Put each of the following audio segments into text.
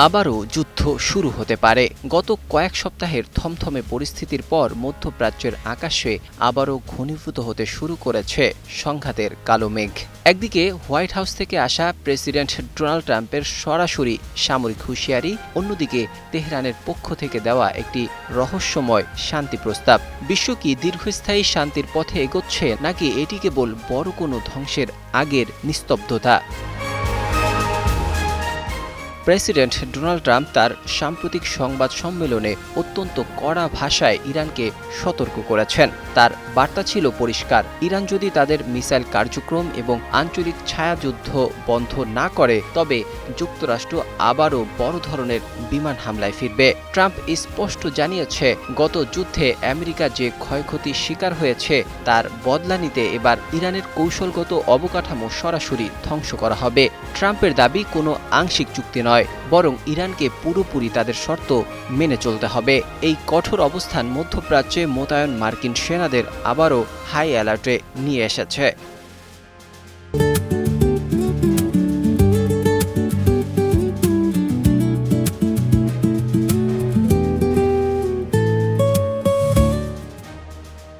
আবারও যুদ্ধ শুরু হতে পারে। গত কয়েক সপ্তাহের থমথমে পরিস্থিতির পর মধ্যপ্রাচ্যের আকাশে আবারও ঘনীভূত হতে শুরু করেছে সংঘাতের কালো মেঘ। একদিকে হোয়াইট হাউস থেকে আসা প্রেসিডেন্ট ডোনাল্ড ট্রাম্পের সরাসরি সামরিক হুঁশিয়ারি, অন্যদিকে তেহরানের পক্ষ থেকে দেওয়া একটি রহস্যময় শান্তি প্রস্তাব। বিশ্ব কি দীর্ঘস্থায়ী শান্তির পথে এগোচ্ছে, নাকি এটি কেবল বড় কোনো ধ্বংসের আগের নিস্তব্ধতা? প্রেসিডেন্ট ডোনাল্ড ট্রাম্প তার সাম্প্রতিক সংবাদ সম্মেলনে অত্যন্ত কড়া ভাষায় ইরানকে সতর্ক করেছেন। তার বার্তা ছিল পরিষ্কার: ইরান যদি তাদের মিসাইল কার্যক্রম এবং আঞ্চলিক ছায়াযুদ্ধ বন্ধ না করে, তবে যুক্তরাষ্ট্র আবারও বড় ধরনের বিমান হামলায় ফিরবে। ট্রাম্প স্পষ্ট জানিয়েছে, গত যুদ্ধে আমেরিকা যে ক্ষয়ক্ষতির শিকার হয়েছে তার বদলা নিতে এবার ইরানের কৌশলগত অবকাঠামো সরাসরি ধ্বংস করা হবে। ট্রাম্পের দাবি কোনো আংশিক চুক্তি নয়, বরং ইরানকে পুরোপুরি তাদের শর্ত মেনে চলতে হবে। এই কঠোর অবস্থান মধ্যপ্রাচ্যে মোতায়েন মার্কিন সেনাদের আবারও হাই অ্যালার্টে নিয়ে এসেছে।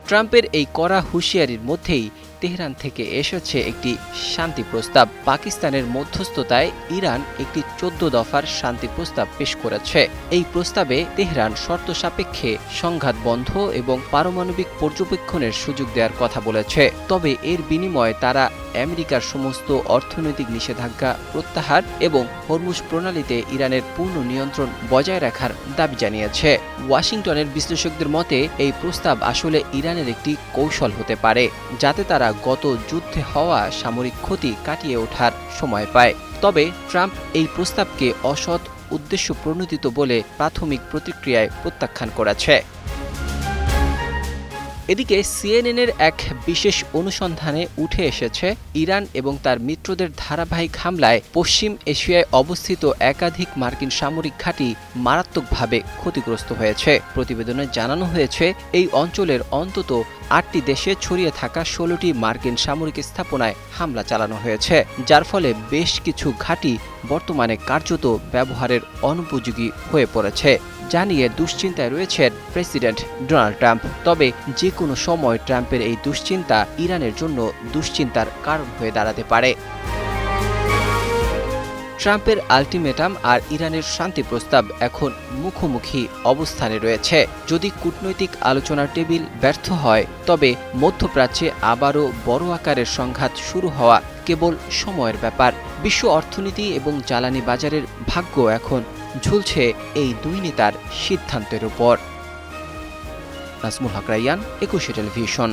ট্রাম্পের এই কড়া হুঁশিয়ারির মধ্যেই তেহরান থেকে এসেছে একটি শান্তি প্রস্তাব। পাকিস্তানের মধ্যস্থতায় ইরান একটি 14 দফার শান্তি প্রস্তাব পেশ করেছে। এই প্রস্তাবে তেহরান শর্ত সাপেক্ষে সংঘাত বন্ধ এবং পারমাণবিক পর্যবেক্ষণের সুযোগ দেওয়ার কথা বলেছে। তবে এর বিনিময়ে তারা আমেরিকার সমস্ত অর্থনৈতিক নিষেধাজ্ঞা প্রত্যাহার এবং হরমুজ প্রণালীতে ইরানের পূর্ণ নিয়ন্ত্রণ বজায় রাখার দাবি জানিয়েছে। ওয়াশিংটনের বিশ্লেষকদের মতে এই প্রস্তাব আসলে ইরানের একটি কৌশল হতে পারে, যাতে তারা গত যুদ্ধে হওয়া সামরিক ক্ষতি কাটিয়ে ওঠার সময় পায়। তবে ট্রাম্প এই প্রস্তাবকে অসৎ উদ্দেশ্য প্রণোদিত বলে প্রাথমিক প্রতিক্রিয়ায় প্রত্যাখ্যান করেছে। এদিকে সিএনএনের এক বিশেষ অনুসন্ধানে উঠে এসেছে, ইরান এবং তার মিত্রদের ধারাবাহিক হামলায় পশ্চিম এশিয়ায় অবস্থিত একাধিক মার্কিন সামরিক ঘাঁটি মারাত্মকভাবে ক্ষতিগ্রস্ত হয়েছে। প্রতিবেদনে জানানো হয়েছে, এই অঞ্চলের অন্তত 8টি দেশে ছড়িয়ে থাকা 16টি মার্কিন সামরিক স্থাপনায় হামলা চালানো হয়েছে, যার ফলে বেশ কিছু ঘাঁটি বর্তমানে কার্যত ব্যবহারের অনুপযোগী হয়ে পড়েছে, যা নিয়ে দুশ্চিন্তায় রয়েছেন প্রেসিডেন্ট ডোনাল্ড ট্রাম্প। তবে যে কোনো সময় ট্রাম্পের এই দুশ্চিন্তা ইরানের জন্য দুশ্চিন্তার কারণ হয়ে দাঁড়াতে পারে। ট্রাম্পের আলটিমেটাম আর ইরানের শান্তি প্রস্তাব এখন মুখোমুখি অবস্থানে রয়েছে। যদি কূটনৈতিক আলোচনার টেবিল ব্যর্থ হয়, তবে মধ্যপ্রাচ্যে আবারও বড় আকারের সংঘাত শুরু হওয়া কেবল সময়ের ব্যাপার। বিশ্ব অর্থনীতি এবং জ্বালানি বাজারের ভাগ্য এখন ঝুলছে এই দুই নেতার সিদ্ধান্তের উপর। নাজমুল হক রাইয়ান, 21 টেলিভিশন।